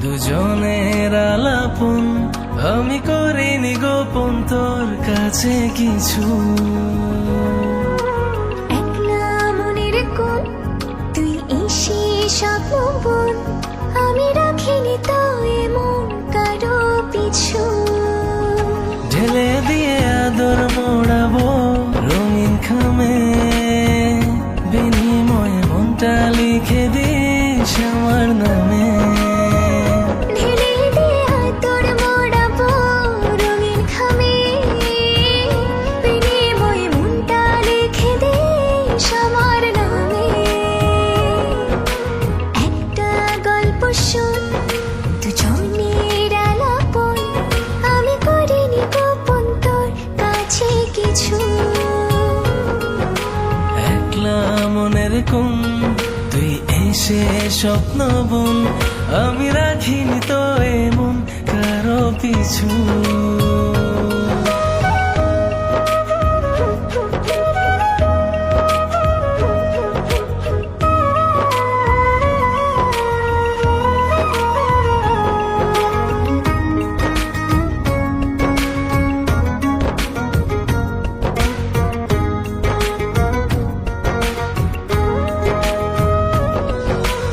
দুজনের আলাপন আমি করিনি গোপন তোর কাছে কিছু। একলা মনের কোণ তুই এসে স্বপ্ন বোন, আমি রাখিনি তো এমন কারো পিছু। ঢেলে দিয়ে আদর মোড়াবো রঙিন খামে, বিনিময়ে মনটা লিখে দিস আমার নামে। ঢেলে দিয়ে আদর মোড়াবো রঙিন খামে, বিনিময়ে মনটা লিখে দিস আমার নামে। একটা গল্প শোন দুজনের আলাপন, আমি করিনি গোপন তোর কাছে কিছু। একলা মনের কোণ তুই এসে স্বপ্ন বোন, আমি রাখিনি তো এমন কারো পিছু।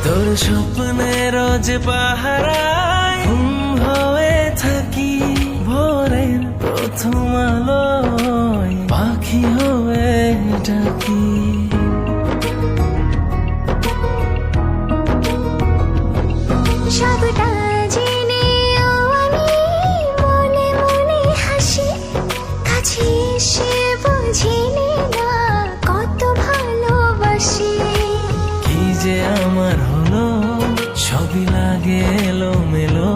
তোর স্বপ্নের যে পাহারায় ঘুম হয়ে থাকি, ভোরের প্রথম আলোয় পাখি হয়ে ডাকি। সবটা জেনেও আমি মনে মনে হাসি, কাছে এসে বুঝিনি না কত ভালোবাসি। কি যে আমার হলো, সবই লাগে এলোমেলো।